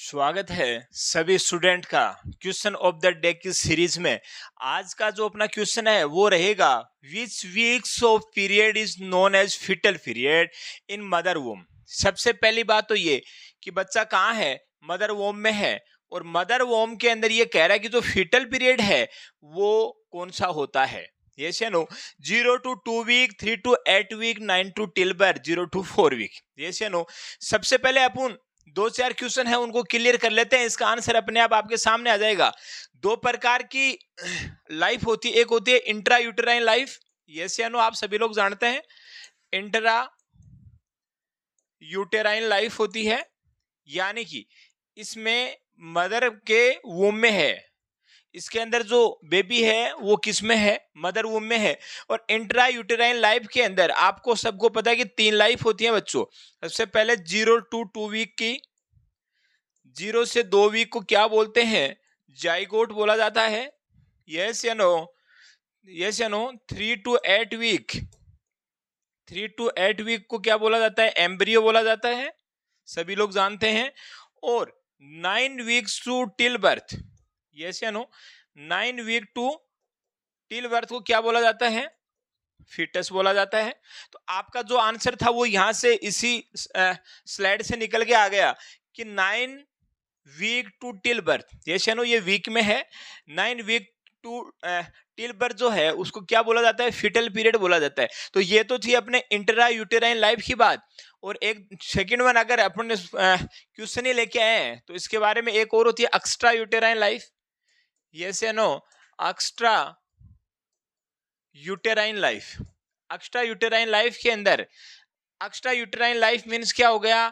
स्वागत है सभी स्टूडेंट का क्वेश्चन ऑफ द डे की सीरीज में। आज का जो अपना क्वेश्चन है वो रहेगा, which weeks of period is known as fetal period in mother womb. सबसे पहली बात तो ये कि बच्चा कहाँ है, मदर वोम में है, और मदर वोम के अंदर ये कह रहा है कि जो फिटल पीरियड है वो कौन सा होता है। Yes या no? 0 to 2 week, 3 to 8 week, 9 to till birth, 0 to 4 week. Yes या no? सबसे पहले अपन दो चार क्वेश्चन है उनको क्लियर कर लेते हैं, इसका आंसर अपने आप आपके सामने आ जाएगा। दो प्रकार की लाइफ होती है, एक होती है इंट्रा यूटेराइन लाइफ। यस या नो? आप सभी लोग जानते हैं इंट्रा यूटेराइन लाइफ होती है, यानी कि इसमें मदर के वूम में है, इसके अंदर जो बेबी है वो किस में है, मदर वूम में है। और इंट्रा यूटेराइन लाइफ के अंदर आपको सबको पता है कि 3 लाइफ होती है बच्चों। सबसे पहले 0 to 2 वीक की, 0 से 2 वीक को क्या बोलते हैं, जाइगोट बोला जाता है। यस या नो? यस या no? 3 to 8 week, 3 to 8 week को क्या बोला जाता है, एम्ब्रियो बोला जाता है, सभी लोग जानते हैं। और 9 weeks to till birth, yes या no? 9 week to till birth को क्या बोला जाता है, फीटस बोला जाता है। तो आपका जो आंसर था वो यहां से इसी स्लाइड से निकल के आ गया कि 9 week to till birth. Yes या नो? ये वीक में है। 9 वीक टू टिल बर्थ जो है उसको क्या बोला जाता है, फिटल पीरियड बोला जाता है। तो ये तो थी अपने इंट्रा यूटेराइन लाइफ की बात। और एक सेकंड वन अगर अपन क्वेश्चन ही लेके आए हैं तो इसके बारे में एक और होती है एक्स्ट्रा यूटेराइन लाइफ। यस या no? Extra uterine life. Extra uterine life के अंदर, एक्स्ट्रा यूटेराइन लाइफ मीन्स क्या हो गया,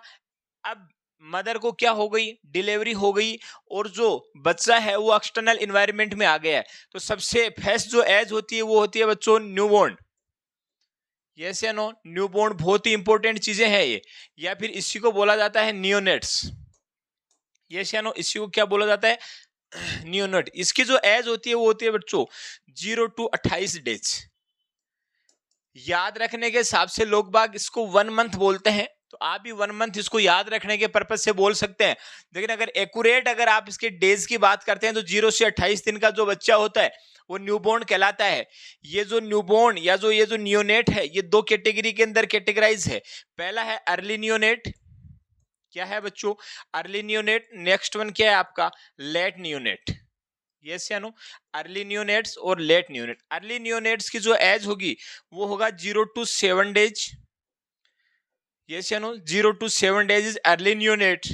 अब मदर को क्या हो गई, डिलीवरी हो गई, और जो बच्चा है वो एक्सटर्नल एनवायरनमेंट में आ गया है। तो सबसे फर्स्ट जो एज होती है वो होती है बच्चों न्यूबॉर्न। यस या नो? न्यूबॉर्न बहुत ही इंपॉर्टेंट चीजें हैं ये, या फिर इसी को बोला जाता है नियोनेट्स। यस या नो? इसी को क्या बोला जाता है, नियोनेट। इसकी जो एज होती है वो होती है बच्चों 0 to 28 डेज। याद रखने के हिसाब से लोग बाग इसको 1 मंथ बोलते हैं, तो आप भी 1 मंथ इसको याद रखने के पर्पज से बोल सकते हैं। लेकिन अगर एक्यूरेट अगर आप इसके डेज की बात करते हैं तो 0 से 28 दिन का जो बच्चा होता है वो न्यूबॉर्न कहलाता है। ये जो न्यूबॉर्न या जो ये जो नियोनेट है ये 2 कैटेगरी के अंदर कैटेगराइज है। पहला है अर्ली नियोनेट, क्या है बच्चों, अर्ली नियोनेट। नेक्स्ट वन क्या है आपका, लेट नियोनेट। यस या नो? अर्ली नियोनेट्स और लेट नियोनेट। अर्ली नियोनेट्स की जो एज होगी वो होगा 0 to 7 डेज। यस या no? 0 to 7 days is early neonate.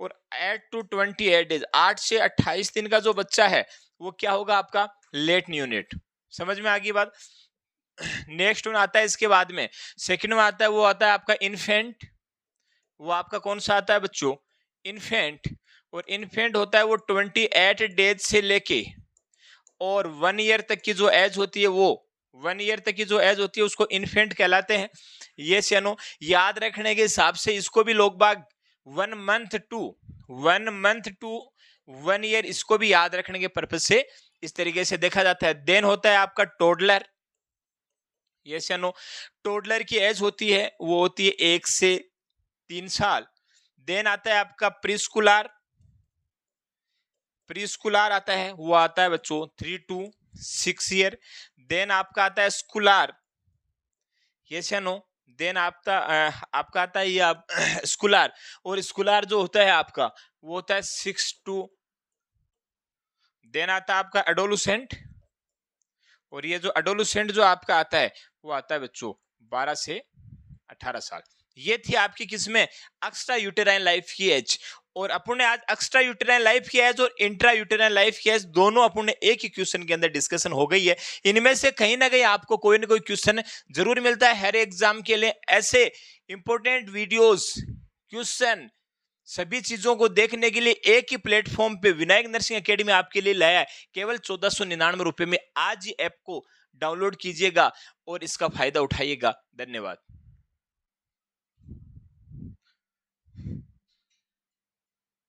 और 8 to 28 डेज, 8 से 28 दिन का जो बच्चा है वो क्या होगा आपका, लेट नियोनेट। समझ में आ गई बात? नेक्स्ट वन आता है इसके बाद में, सेकंड में आता है वो आता है आपका इन्फेंट। वो आपका कौन सा आता है बच्चों, इन्फेंट। और इन्फेंट होता है वो 28 डेज से लेके और 1 ईयर तक की जो एज होती है वो 1 ईयर तक की जो एज होती है उसको इन्फेंट कहलाते हैं। यस या नो? याद रखने के हिसाब से इसको भी लोग बाग 1 मंथ टू 1 ईयर इसको भी याद रखने के पर्पज से इस तरीके से देखा जाता है। देन होता है आपका टोडलर। यस या नो? टोडलर की एज होती है वो होती है 1 से 3 साल। देन आता है आपका प्रीस्कूलर। प्रीस्कूलर आता है वो आता है बच्चों 3 to 6 ईयर। देन आपका आता है स्कूलर। यस या नो? देन आपका आता है ये आप स्कूलर। और स्कूलर जो होता है आपका वो होता है 6 to, देन आता है आपका एडोलसेंट। और ये एडोलसेंट जो आपका आता है वो आता है बच्चों 12 से 18 साल। ये थी आपकी किसमें, एक्स्ट्रा यूटेराइन लाइफ की एज। और अपन ने आज एक्स्ट्रा यूटेराइन लाइफ की एज और इंट्रा यूटेराइन लाइफ की एज दोनों अपन ने एक ही क्वेश्चन के अंदर डिस्कशन हो गई है। इनमें से कहीं ना कहीं आपको कोई ना कोई क्वेश्चन जरूर मिलता है हर एग्जाम के लिए। ऐसे इंपॉर्टेंट वीडियोस, क्वेश्चन, सभी चीजों को देखने के लिए एक ही प्लेटफॉर्म पे विनायक नर्सिंग एकेडमी आपके लिए लाया है, केवल 1499 रुपए में। आज ही ऐप को डाउनलोड कीजिएगा और इसका फायदा उठाइएगा। धन्यवाद।